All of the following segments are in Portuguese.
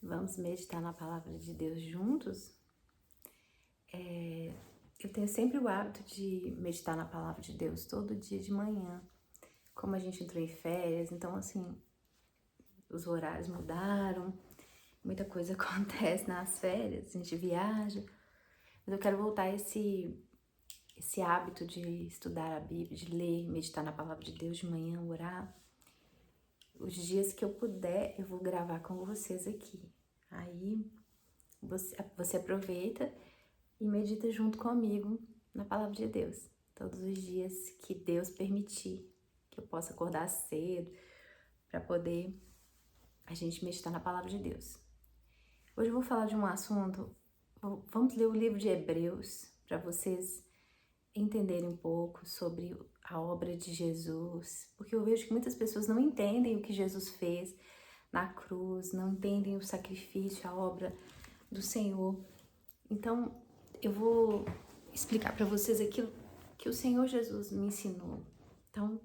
Vamos meditar na palavra de Deus juntos? Eu tenho sempre o hábito de meditar na palavra de Deus todo dia de manhã. Como a gente entrou em férias, então assim, os horários mudaram, muita coisa acontece nas férias, a gente viaja. Mas eu quero voltar a esse hábito de estudar a Bíblia, de ler, meditar na palavra de Deus de manhã, orar. Os dias que eu puder, eu vou gravar com vocês aqui. Aí você aproveita e medita junto comigo na palavra de Deus. Todos os dias que Deus permitir, que eu possa acordar cedo para poder a gente meditar na palavra de Deus. Hoje eu vou falar de um assunto, vamos ler o livro de Hebreus para vocês entenderem um pouco sobre a obra de Jesus, porque eu vejo que muitas pessoas não entendem o que Jesus fez na cruz, não entendem o sacrifício, a obra do Senhor. Então, eu vou explicar para vocês aquilo que o Senhor Jesus me ensinou. Então,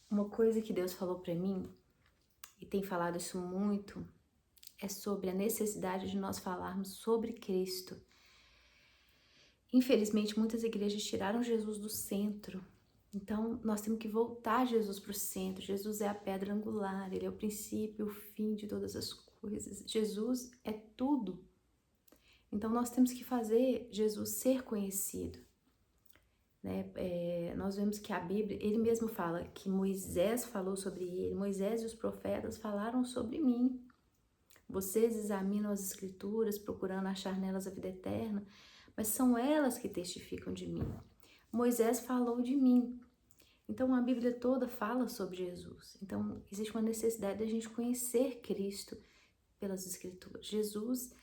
uma coisa que Deus falou para mim, e tem falado isso muito, é sobre a necessidade de nós falarmos sobre Cristo. Infelizmente, muitas igrejas tiraram Jesus do centro. Então, nós temos que voltar Jesus para o centro. Jesus é a pedra angular, Ele é o princípio, o fim de todas as coisas. Jesus é tudo. Então, nós temos que fazer Jesus ser conhecido. Né? Nós vemos que a Bíblia, Ele mesmo fala que Moisés falou sobre Ele. Moisés e os profetas falaram sobre mim. Vocês examinam as Escrituras, procurando achar nelas a vida eterna, mas são elas que testificam de mim. Moisés falou de mim. Então, a Bíblia toda fala sobre Jesus. Então, existe uma necessidade de a gente conhecer Cristo pelas Escrituras. Jesus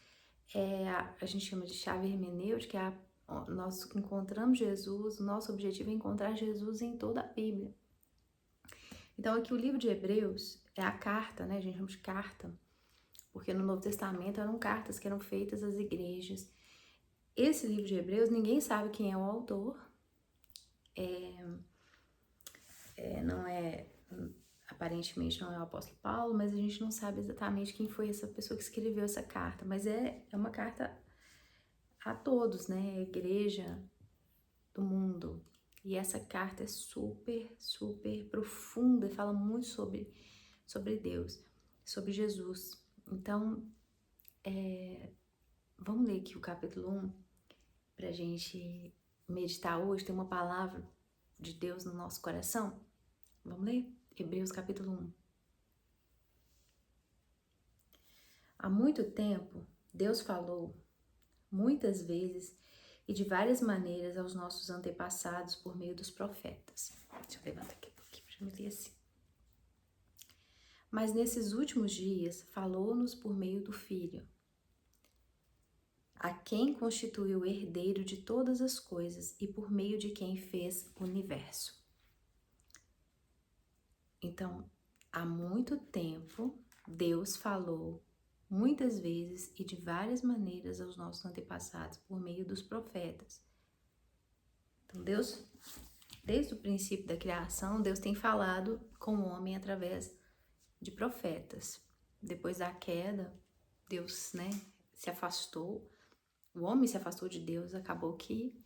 a gente chama de chave hermenêutica, nós encontramos Jesus, o nosso objetivo é encontrar Jesus em toda a Bíblia. Então, aqui o livro de Hebreus é a carta, né? A gente chama de carta, porque no Novo Testamento eram cartas que eram feitas às igrejas. Esse livro de Hebreus, ninguém sabe quem é o autor, aparentemente não é o apóstolo Paulo, mas a gente não sabe exatamente quem foi essa pessoa que escreveu essa carta, mas é uma carta a todos, né, a igreja do mundo. E essa carta é super, super profunda, fala muito sobre Deus, sobre Jesus. Então, vamos ler aqui o capítulo 1, pra gente meditar hoje, tem uma palavra de Deus no nosso coração. Vamos ler? Hebreus capítulo 1. Há muito tempo, Deus falou muitas vezes e de várias maneiras aos nossos antepassados por meio dos profetas. Deixa eu levantar aqui um pouquinho para me ler assim. Mas nesses últimos dias falou-nos por meio do Filho, a quem constituiu o herdeiro de todas as coisas e por meio de quem fez o universo. Então, há muito tempo, Deus falou muitas vezes e de várias maneiras aos nossos antepassados por meio dos profetas. Então, Deus, desde o princípio da criação, Deus tem falado com o homem através de profetas. Depois da queda, Deus, se afastou, o homem se afastou de Deus, acabou que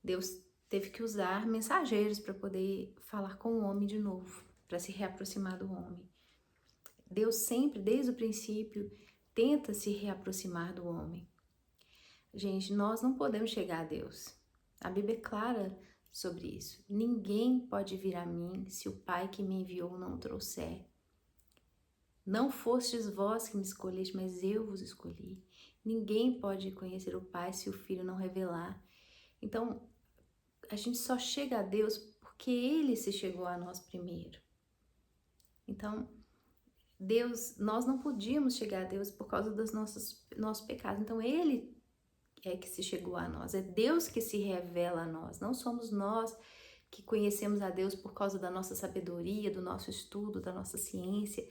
Deus teve que usar mensageiros para poder falar com o homem de novo, para se reaproximar do homem. Deus sempre, desde o princípio, tenta se reaproximar do homem. Gente, nós não podemos chegar a Deus. A Bíblia é clara sobre isso. Ninguém pode vir a mim se o Pai que me enviou não o trouxer. Não fostes vós que me escolheste, mas eu vos escolhi. Ninguém pode conhecer o Pai se o Filho não revelar. Então, a gente só chega a Deus porque Ele se chegou a nós primeiro. Então, Deus, nós não podíamos chegar a Deus por causa dos nossos pecados. Então, Ele é que se chegou a nós. É Deus que se revela a nós. Não somos nós que conhecemos a Deus por causa da nossa sabedoria, do nosso estudo, da nossa ciência.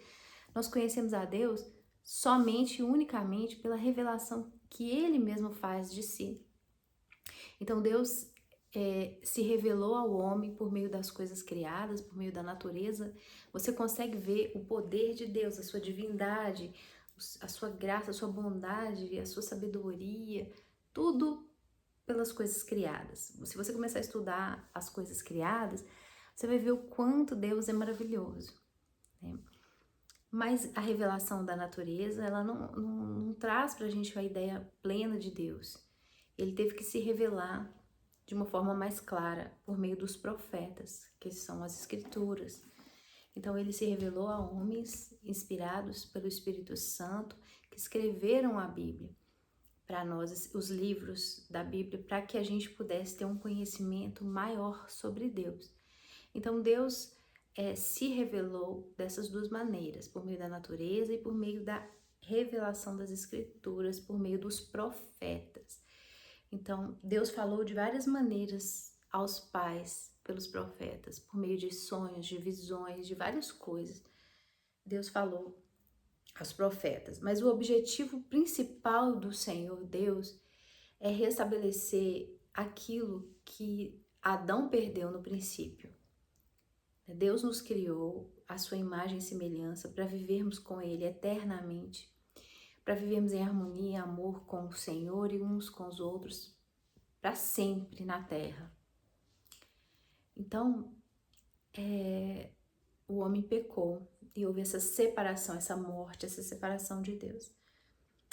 Nós conhecemos a Deus somente e unicamente pela revelação que Ele mesmo faz de si. Então, Deus se revelou ao homem por meio das coisas criadas, por meio da natureza. Você consegue ver o poder de Deus, a sua divindade, a sua graça, a sua bondade, a sua sabedoria, tudo pelas coisas criadas. Se você começar a estudar as coisas criadas, você vai ver o quanto Deus é maravilhoso, né? Mas a revelação da natureza, ela não traz pra gente a ideia plena de Deus. Ele teve que se revelar de uma forma mais clara por meio dos profetas, que são as escrituras. Então ele se revelou a homens inspirados pelo Espírito Santo que escreveram a Bíblia para nós, os livros da Bíblia, para que a gente pudesse ter um conhecimento maior sobre Deus. Então Deus se revelou dessas duas maneiras, por meio da natureza e por meio da revelação das escrituras, por meio dos profetas. Então Deus falou de várias maneiras aos pais pelos profetas, por meio de sonhos, de visões, de várias coisas. Deus falou aos profetas, mas o objetivo principal do Senhor Deus é restabelecer aquilo que Adão perdeu no princípio. Deus nos criou à sua imagem e semelhança para vivermos com Ele eternamente, para vivermos em harmonia e amor com o Senhor e uns com os outros para sempre na terra. Então, o homem pecou e houve essa separação, essa morte, essa separação de Deus.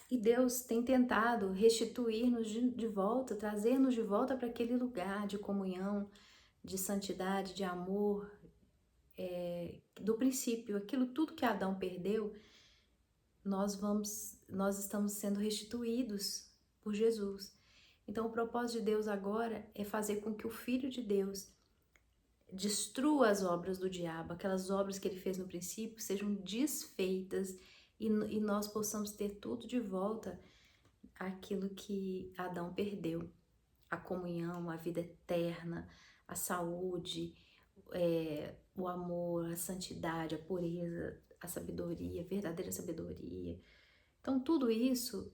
E Deus tem tentado restituir-nos de volta, trazer-nos de volta para aquele lugar de comunhão, de santidade, de amor, do princípio. Aquilo tudo que Adão perdeu, nós estamos sendo restituídos por Jesus. Então o propósito de Deus agora é fazer com que o Filho de Deus destrua as obras do diabo, aquelas obras que ele fez no princípio sejam desfeitas e nós possamos ter tudo de volta, aquilo que Adão perdeu, a comunhão, a vida eterna, a saúde, o amor, a santidade, a pureza, a sabedoria, a verdadeira sabedoria. Então tudo isso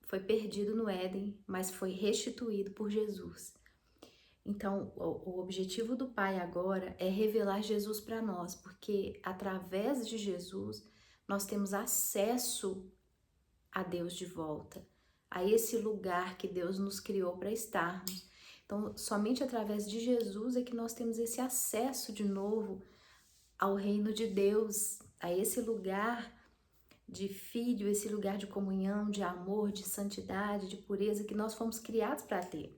foi perdido no Éden, mas foi restituído por Jesus. Então, o objetivo do Pai agora é revelar Jesus para nós, porque através de Jesus nós temos acesso a Deus de volta, a esse lugar que Deus nos criou para estarmos. Então, somente através de Jesus é que nós temos esse acesso de novo ao reino de Deus, a esse lugar de filho, esse lugar de comunhão, de amor, de santidade, de pureza que nós fomos criados para ter.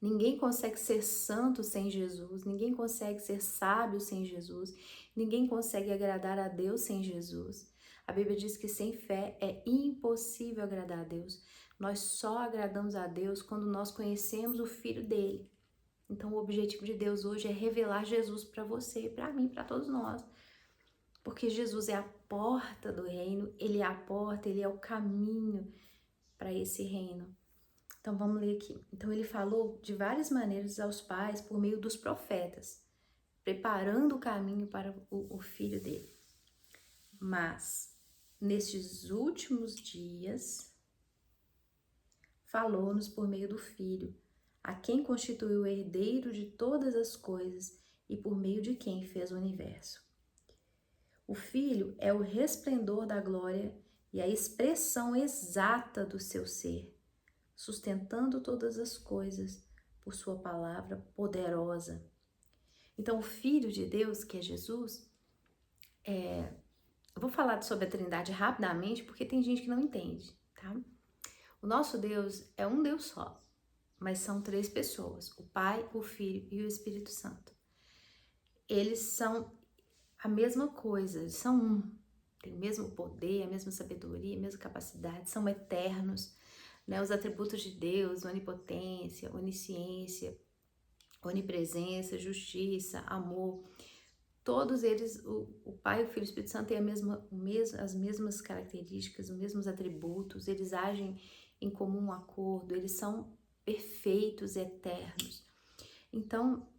Ninguém consegue ser santo sem Jesus, ninguém consegue ser sábio sem Jesus, ninguém consegue agradar a Deus sem Jesus. A Bíblia diz que sem fé é impossível agradar a Deus. Nós só agradamos a Deus quando nós conhecemos o Filho dele. Então o objetivo de Deus hoje é revelar Jesus para você, para mim, para todos nós. Porque Jesus é a porta do reino, ele é a porta, ele é o caminho para esse reino. Então vamos ler aqui. Então ele falou de várias maneiras aos pais por meio dos profetas, preparando o caminho para o filho dele. Mas nestes últimos dias falou-nos por meio do Filho, a quem constituiu o herdeiro de todas as coisas e por meio de quem fez o universo. O Filho é o resplendor da glória e a expressão exata do seu ser, sustentando todas as coisas por sua palavra poderosa. Então, o Filho de Deus, que é Jesus, eu vou falar sobre a Trindade rapidamente, porque tem gente que não entende, tá? O nosso Deus é um Deus só, mas são três pessoas, o Pai, o Filho e o Espírito Santo. Eles são a mesma coisa, eles são um, tem o mesmo poder, a mesma sabedoria, a mesma capacidade, são eternos, né? Os atributos de Deus, onipotência, onisciência, onipresença, justiça, amor, todos eles, o Pai, o Filho e o Espírito Santo têm as mesmas características, os mesmos atributos, eles agem em comum acordo, eles são perfeitos, eternos. Então,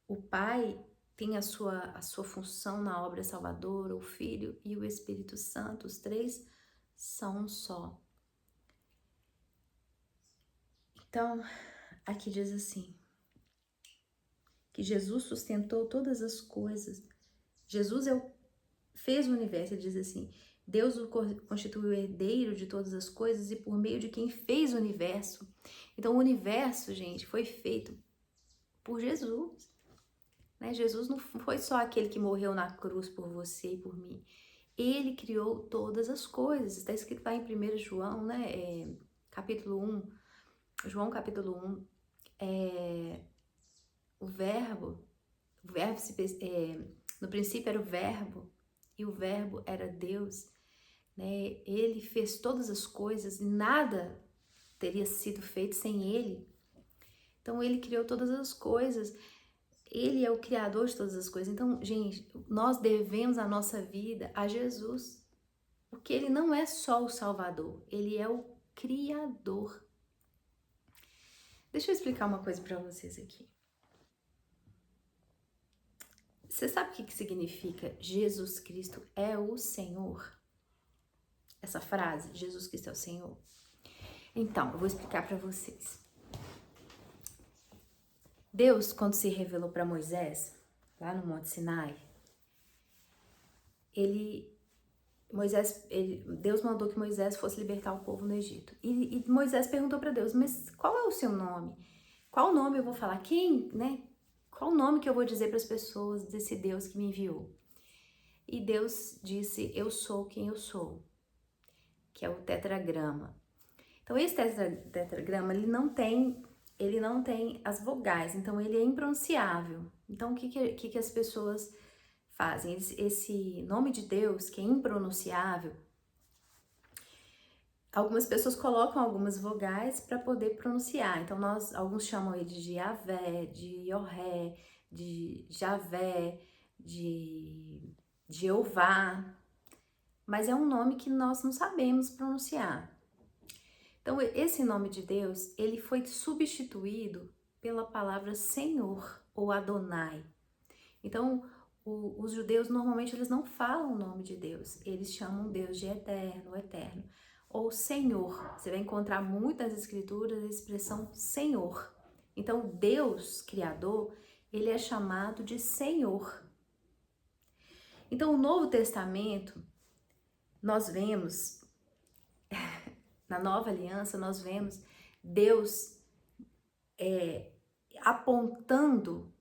o Pai tem a sua função na obra salvadora, o Filho e o Espírito Santo, os três são um só. Então, aqui diz assim, que Jesus sustentou todas as coisas. Jesus fez o universo, ele diz assim, Deus o constituiu herdeiro de todas as coisas e por meio de quem fez o universo. Então, o universo, gente, foi feito por Jesus. Né? Jesus não foi só aquele que morreu na cruz por você e por mim. Ele criou todas as coisas. Está escrito lá em 1 João, né? Capítulo 1. João capítulo 1. O verbo no princípio era o verbo, e o verbo era Deus. Né? Ele fez todas as coisas e nada teria sido feito sem ele. Então, ele criou todas as coisas. Ele é o criador de todas as coisas. Então, gente, nós devemos a nossa vida a Jesus. Porque ele não é só o Salvador, ele é o Criador. Deixa eu explicar uma coisa para vocês aqui. Você sabe o que significa Jesus Cristo é o Senhor? Essa frase, Jesus Cristo é o Senhor. Então, eu vou explicar para vocês. Deus, quando se revelou para Moisés, lá no Monte Sinai, Deus mandou que Moisés fosse libertar o povo no Egito. E Moisés perguntou para Deus, mas qual é o seu nome? Qual nome eu vou falar? Quem, né? Qual nome que eu vou dizer para as pessoas desse Deus que me enviou? E Deus disse, eu sou quem eu sou, que é o tetragrama. Então, esse tetragrama, ele não tem as vogais, então ele é impronunciável. Então, o que as pessoas fazem? Esse nome de Deus, que é impronunciável, algumas pessoas colocam algumas vogais para poder pronunciar. Então, alguns chamam ele de Yahvé, de Yohé, de Javé, de Jeová, mas é um nome que nós não sabemos pronunciar. Então, esse nome de Deus, ele foi substituído pela palavra Senhor ou Adonai. Então, os judeus normalmente eles não falam o nome de Deus, eles chamam Deus de eterno, eterno, ou Senhor. Você vai encontrar muitas escrituras a expressão Senhor. Então, Deus, Criador, ele é chamado de Senhor. Então, o Novo Testamento, nós vemos, na Nova Aliança, nós vemos Deus apontando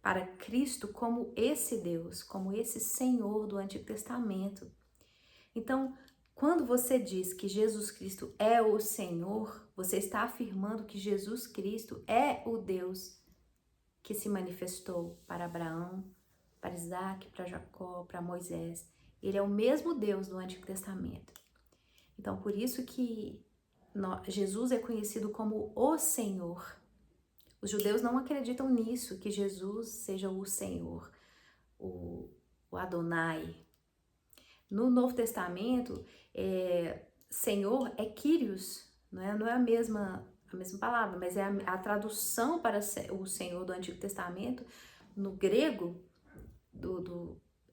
para Cristo como esse Deus, como esse Senhor do Antigo Testamento. Então, quando você diz que Jesus Cristo é o Senhor, você está afirmando que Jesus Cristo é o Deus que se manifestou para Abraão, para Isaac, para Jacó, para Moisés. Ele é o mesmo Deus do Antigo Testamento. Então, por isso que Jesus é conhecido como o Senhor. Os judeus não acreditam nisso, que Jesus seja o Senhor, o Adonai. No Novo Testamento, Senhor é Kyrios, não é a mesma palavra, mas é a tradução para o Senhor do Antigo Testamento, no grego,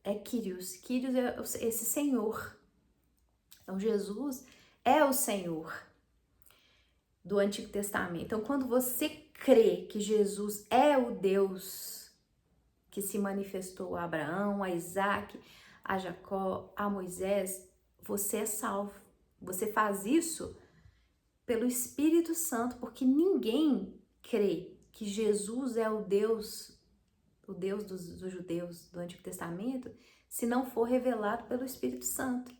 é Kyrios. Kyrios é esse Senhor. Então, Jesus é o Senhor do Antigo Testamento. Então, quando você crê que Jesus é o Deus que se manifestou a Abraão, a Isaac, a Jacó, a Moisés, você é salvo. Você faz isso pelo Espírito Santo, porque ninguém crê que Jesus é o Deus dos judeus do Antigo Testamento, se não for revelado pelo Espírito Santo.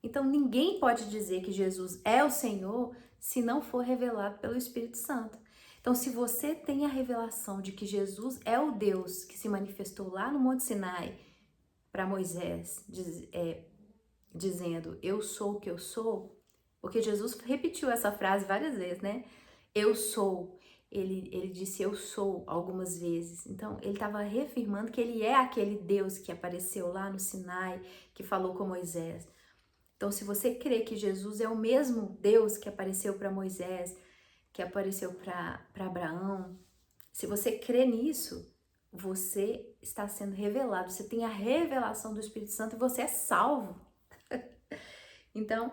Então, ninguém pode dizer que Jesus é o Senhor se não for revelado pelo Espírito Santo. Então, se você tem a revelação de que Jesus é o Deus que se manifestou lá no Monte Sinai para Moisés, dizendo, eu sou o que eu sou, porque Jesus repetiu essa frase várias vezes, né? Eu sou. Ele disse eu sou algumas vezes. Então, ele estava reafirmando que ele é aquele Deus que apareceu lá no Sinai, que falou com Moisés. Então, se você crê que Jesus é o mesmo Deus que apareceu para Moisés, que apareceu para Abraão, se você crê nisso, você está sendo revelado, você tem a revelação do Espírito Santo e você é salvo. Então,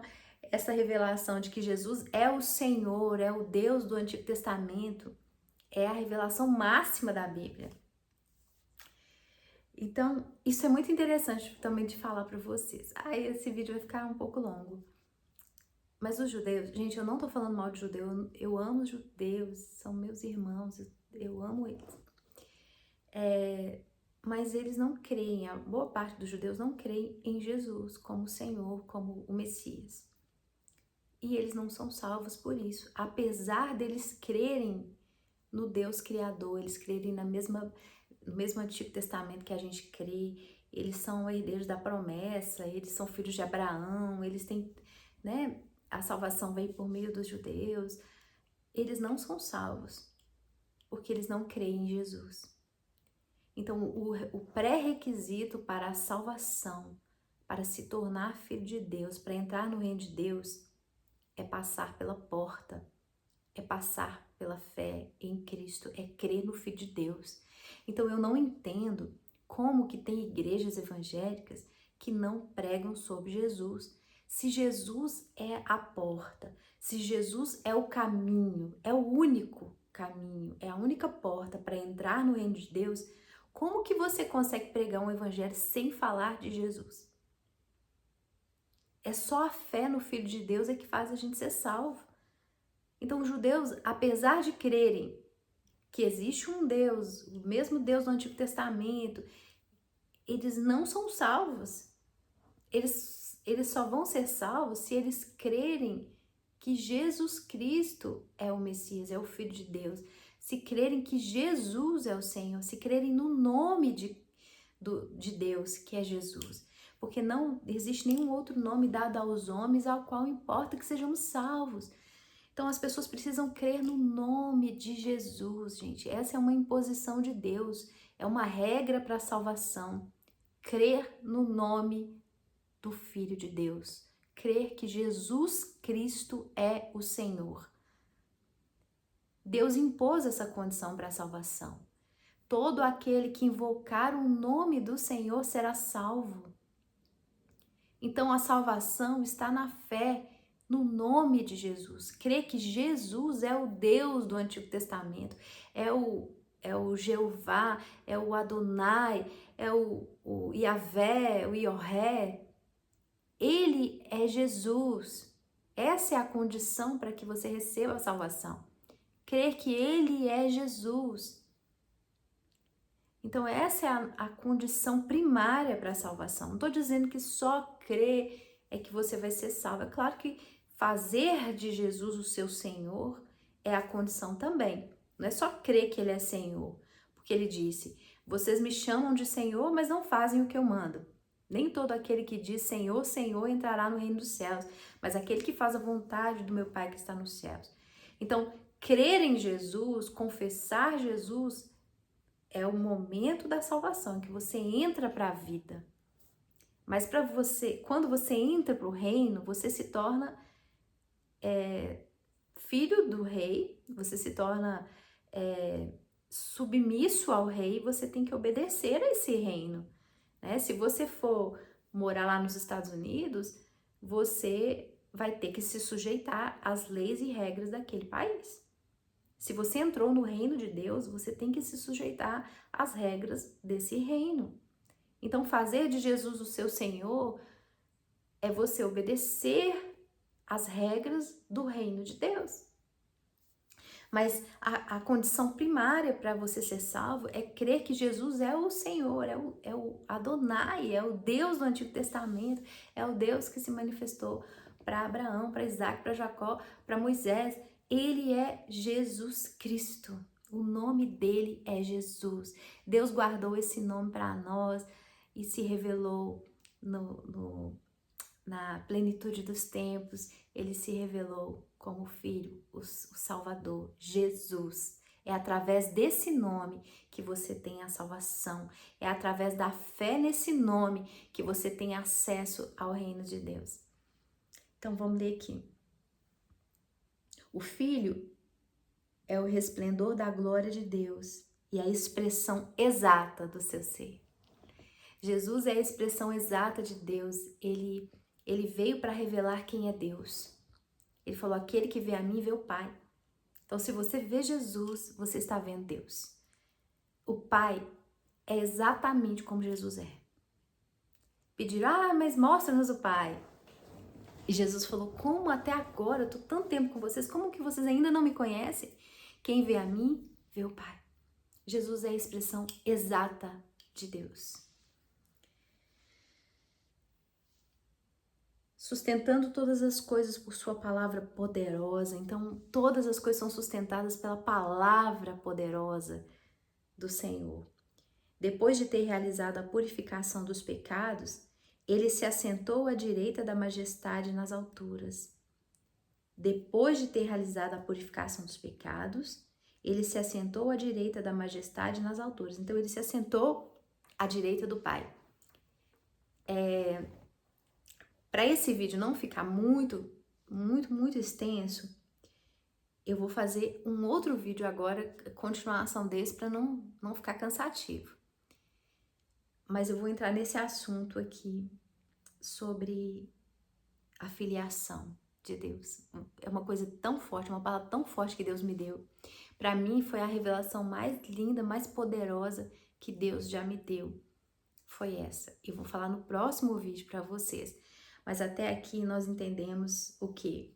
essa revelação de que Jesus é o Senhor, é o Deus do Antigo Testamento, é a revelação máxima da Bíblia. Então, isso é muito interessante também de falar para vocês. Esse vídeo vai ficar um pouco longo. Mas os judeus, gente, eu não tô falando mal de judeu, eu amo os judeus, são meus irmãos, eu amo eles. Mas eles não creem, a boa parte dos judeus não creem em Jesus como Senhor, como o Messias. E eles não são salvos por isso, apesar deles crerem no Deus Criador, eles crerem no mesmo Antigo Testamento que a gente crê, eles são herdeiros da promessa, eles são filhos de Abraão, eles têm, né, a salvação veio por meio dos judeus. Eles não são salvos, porque eles não creem em Jesus. Então, o pré-requisito para a salvação, para se tornar filho de Deus, para entrar no reino de Deus, é passar pela porta, é passar pela fé em Cristo, é crer no Filho de Deus. Então, eu não entendo como que tem igrejas evangélicas que não pregam sobre Jesus. Se Jesus é a porta, se Jesus é o caminho, é o único caminho, é a única porta para entrar no reino de Deus, como que você consegue pregar um evangelho sem falar de Jesus? É só a fé no Filho de Deus é que faz a gente ser salvo. Então, os judeus, apesar de crerem que existe um Deus, o mesmo Deus do Antigo Testamento, eles não são salvos. Eles só vão ser salvos se eles crerem que Jesus Cristo é o Messias, é o Filho de Deus. Se crerem que Jesus é o Senhor, se crerem no nome de Deus, que é Jesus. Porque não existe nenhum outro nome dado aos homens ao qual importa que sejamos salvos. Então as pessoas precisam crer no nome de Jesus, gente. Essa é uma imposição de Deus, é uma regra para a salvação. Crer no nome do Filho de Deus. Crer que Jesus Cristo é o Senhor. Deus impôs essa condição para a salvação. Todo aquele que invocar o nome do Senhor será salvo. Então a salvação está na fé no nome de Jesus. Crer que Jesus é o Deus do Antigo Testamento, é o Jeová, é o Adonai, é o Yahvé, o Yohé. Ele é Jesus. Essa é a condição para que você receba a salvação. Crer que Ele é Jesus. Então essa é a condição primária para a salvação. Não estou dizendo que só crer é que você vai ser salvo. É claro que fazer de Jesus o seu Senhor é a condição também. Não é só crer que Ele é Senhor. Porque Ele disse, vocês me chamam de Senhor, mas não fazem o que eu mando. Nem todo aquele que diz Senhor, Senhor entrará no reino dos céus, mas aquele que faz a vontade do meu Pai que está nos céus. Então, crer em Jesus, confessar Jesus, é o momento da salvação, que você entra para a vida. Mas para você, quando você entra para o reino, você se torna filho do rei, você se torna submisso ao rei, você tem que obedecer a esse reino. Né? Se você for morar lá nos Estados Unidos, você vai ter que se sujeitar às leis e regras daquele país. Se você entrou no reino de Deus, você tem que se sujeitar às regras desse reino. Então, fazer de Jesus o seu Senhor é você obedecer às regras do reino de Deus. Mas a condição primária para você ser salvo é crer que Jesus é o Senhor, é o Adonai, é o Deus do Antigo Testamento, é o Deus que se manifestou para Abraão, para Isaac, para Jacó, para Moisés. Ele é Jesus Cristo. O nome dele é Jesus. Deus guardou esse nome para nós e se revelou na plenitude dos tempos. Ele se revelou como Filho, o Salvador, Jesus. É através desse nome que você tem a salvação. É através da fé nesse nome que você tem acesso ao reino de Deus. Então vamos ler aqui. O Filho é o resplendor da glória de Deus e a expressão exata do seu ser. Jesus é a expressão exata de Deus. Ele Ele veio para revelar quem é Deus. Ele falou, aquele que vê a mim vê o Pai. Então, se você vê Jesus, você está vendo Deus. O Pai é exatamente como Jesus é. Pediram, mas mostra-nos o Pai. E Jesus falou, como até agora, eu estou tanto tempo com vocês, como que vocês ainda não me conhecem? Quem vê a mim, vê o Pai. Jesus é a expressão exata de Deus. Sustentando todas as coisas por sua palavra poderosa. Então, todas as coisas são sustentadas pela palavra poderosa do Senhor. Depois de ter realizado a purificação dos pecados, ele se assentou à direita da majestade nas alturas. Depois de ter realizado a purificação dos pecados, ele se assentou à direita da majestade nas alturas. Então, ele se assentou à direita do Pai. Para esse vídeo não ficar muito extenso, eu vou fazer um outro vídeo agora, continuação desse, para não ficar cansativo. Mas eu vou entrar nesse assunto aqui sobre a filiação de Deus. É uma coisa tão forte, uma palavra tão forte que Deus me deu. Para mim foi a revelação mais linda, mais poderosa que Deus já me deu. Foi essa. Eu vou falar no próximo vídeo para vocês. Mas até aqui nós entendemos o quê?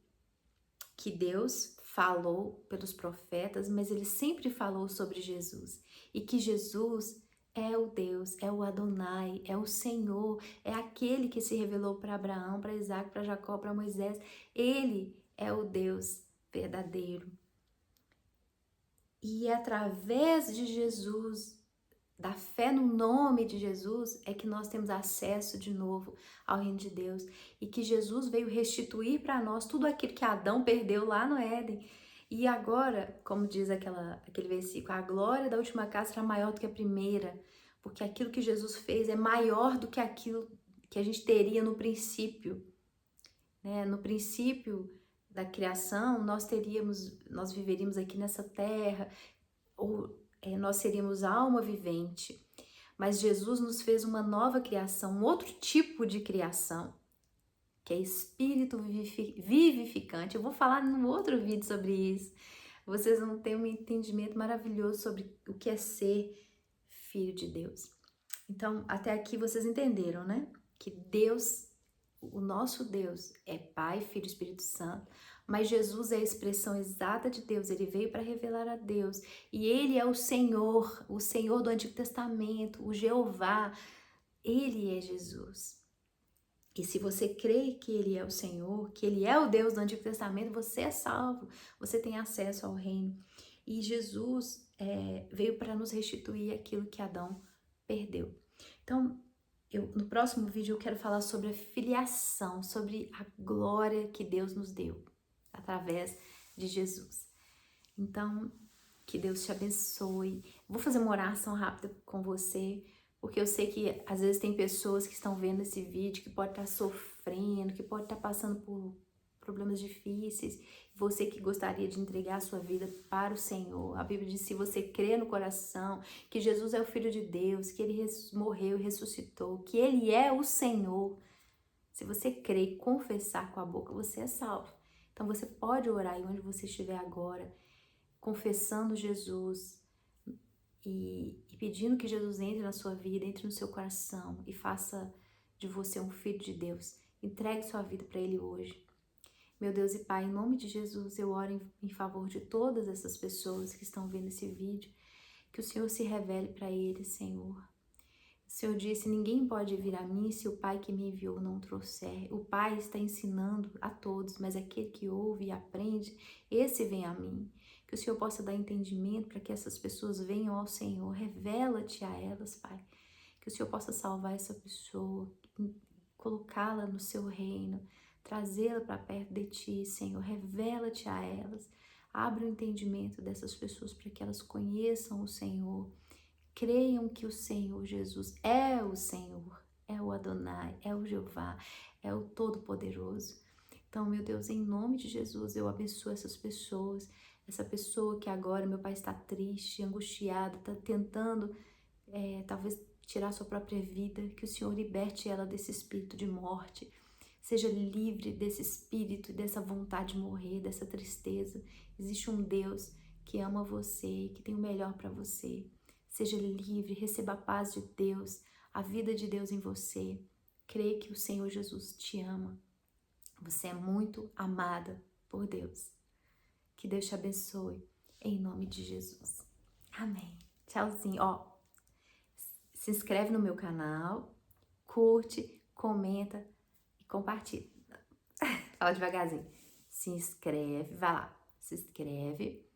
Que Deus falou pelos profetas, mas ele sempre falou sobre Jesus. E que Jesus é o Deus, é o Adonai, é o Senhor, é aquele que se revelou para Abraão, para Isaac, para Jacó, para Moisés. Ele é o Deus verdadeiro. E é através de Jesus, da fé no nome de Jesus, é que nós temos acesso de novo ao reino de Deus. E que Jesus veio restituir para nós tudo aquilo que Adão perdeu lá no Éden. E agora, como diz aquele versículo, a glória da última casa será maior do que a primeira, porque aquilo que Jesus fez é maior do que aquilo que a gente teria no princípio. Né? No princípio da criação, nós viveríamos aqui nessa terra, nós seríamos alma vivente. Mas Jesus nos fez uma nova criação, um outro tipo de criação, que é espírito vivificante. Eu vou falar no outro vídeo sobre isso. Vocês vão ter um entendimento maravilhoso sobre o que é ser filho de Deus. Então, até aqui vocês entenderam, né? Que Deus, o nosso Deus, é Pai, Filho e Espírito Santo, mas Jesus é a expressão exata de Deus. Ele veio para revelar a Deus. E Ele é o Senhor do Antigo Testamento, o Jeová. Ele é Jesus. E se você crê que Ele é o Senhor, que Ele é o Deus do Antigo Testamento, você é salvo, você tem acesso ao reino. E Jesus veio para nos restituir aquilo que Adão perdeu. Então, no próximo vídeo eu quero falar sobre a filiação, sobre a glória que Deus nos deu através de Jesus. Então, que Deus te abençoe. Vou fazer uma oração rápida com você, porque eu sei que às vezes tem pessoas que estão vendo esse vídeo que pode estar sofrendo, que pode estar passando por problemas difíceis. Você que gostaria de entregar a sua vida para o Senhor. A Bíblia diz, se você crê no coração que Jesus é o Filho de Deus, que Ele morreu e ressuscitou, que Ele é o Senhor. Se você crer e confessar com a boca, você é salvo. Então você pode orar aí onde você estiver agora, confessando Jesus e pedindo que Jesus entre na sua vida, entre no seu coração e faça de você um filho de Deus. Entregue sua vida para Ele hoje. Meu Deus e Pai, em nome de Jesus, eu oro em favor de todas essas pessoas que estão vendo esse vídeo, que o Senhor se revele para eles, Senhor. O Senhor disse, ninguém pode vir a mim se o Pai que me enviou não trouxer. O Pai está ensinando a todos, mas aquele que ouve e aprende, esse vem a mim. Que o Senhor possa dar entendimento para que essas pessoas venham ao Senhor. Revela-te a elas, Pai. Que o Senhor possa salvar essa pessoa, colocá-la no seu reino, trazê-la para perto de ti, Senhor. Revela-te a elas. Abre o entendimento dessas pessoas para que elas conheçam o Senhor. Creiam que o Senhor Jesus é o Senhor, é o Adonai, é o Jeová, é o Todo-Poderoso. Então, meu Deus, em nome de Jesus, eu abençoo essas pessoas. Essa pessoa que agora, meu Pai, está triste, angustiada, está tentando, talvez, tirar sua própria vida. Que o Senhor liberte ela desse espírito de morte. Seja livre desse espírito, dessa vontade de morrer, dessa tristeza. Existe um Deus que ama você, que tem o melhor para você. Seja livre, receba a paz de Deus, a vida de Deus em você. Creia que o Senhor Jesus te ama. Você é muito amada por Deus. Que Deus te abençoe, em nome de Jesus. Amém. Tchauzinho. Ó, se inscreve no meu canal, curte, comenta e compartilha. Fala devagarzinho. Se inscreve, vai lá, se inscreve.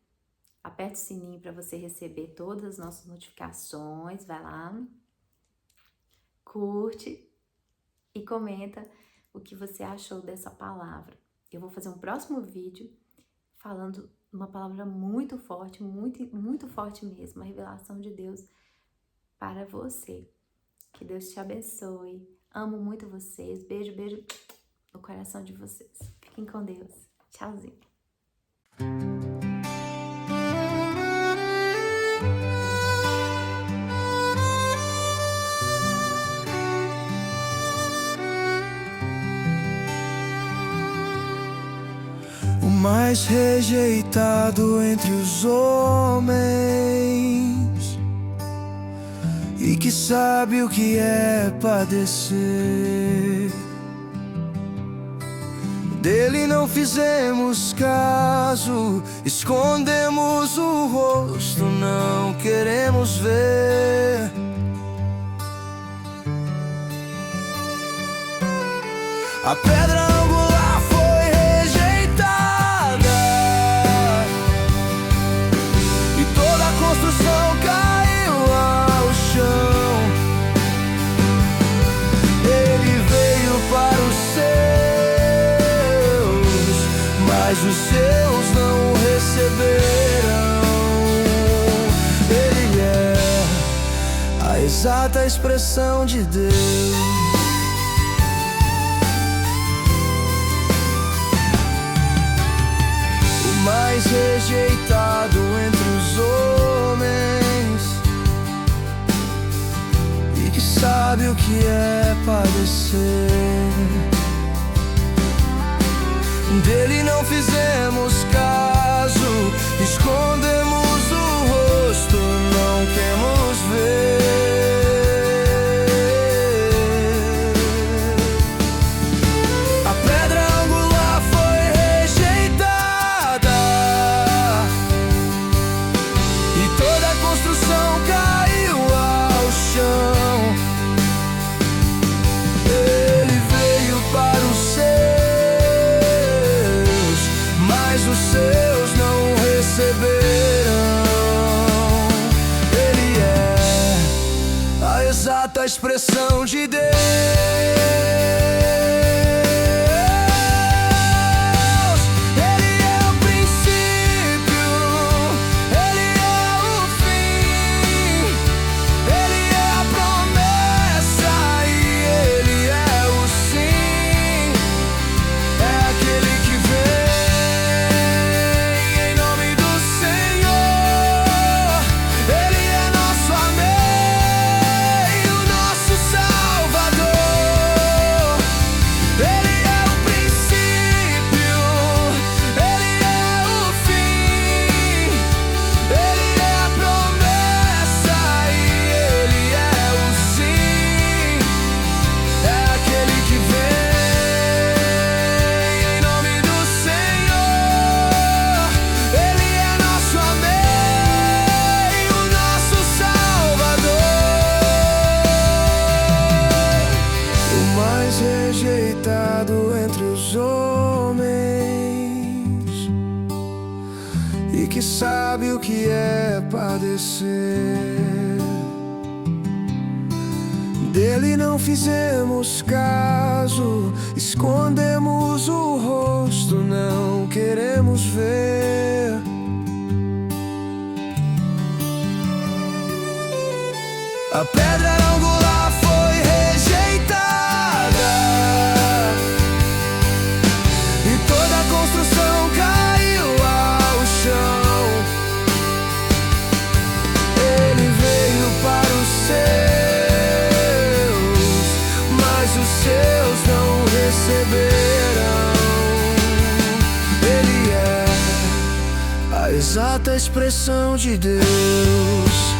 Aperta o sininho para você receber todas as nossas notificações. Vai lá, curte e comenta o que você achou dessa palavra. Eu vou fazer um próximo vídeo falando uma palavra muito forte, muito forte mesmo, a revelação de Deus para você. Que Deus te abençoe. Amo muito vocês. Beijo, beijo no coração de vocês. Fiquem com Deus. Tchauzinho. O mais rejeitado entre os homens, e que sabe o que é padecer. Dele não fizemos caso, escondemos o rosto, não queremos ver. A pedra angular foi rejeitada e toda a construção caiu ao chão. Ele veio para os seus, mas os seus não o receberam. Ele é a exata expressão de Deus. Mais rejeitado entre os homens, e que sabe o que é padecer. Dele não fizemos caso, escondemos o rosto, não queremos ver. A pedra angular foi rejeitada e toda a construção caiu ao chão. Ele veio para os seus, mas os seus não o receberam. Ele é a exata expressão de Deus. Ele é o princípio, ele é o fim, ele é a promessa e ele é o sim. É aquele que vem em nome do Senhor. Ele é nosso amém, o nosso Salvador. Ele é o princípio, ele é o fim, ele é a promessa e ele é o sim. É aquele que vem em nome do Senhor. Ele é nosso amém, o nosso Salvador. O mais rejeitado entre os homens, e que sabe o que é padecer. Dele não fizemos caso, escondemos o rosto, não queremos ver. A pedra angular foi rejeitada e toda a construção caiu ao chão. Ele veio para os seus, mas os seus não receberam. exata expressão de Deus.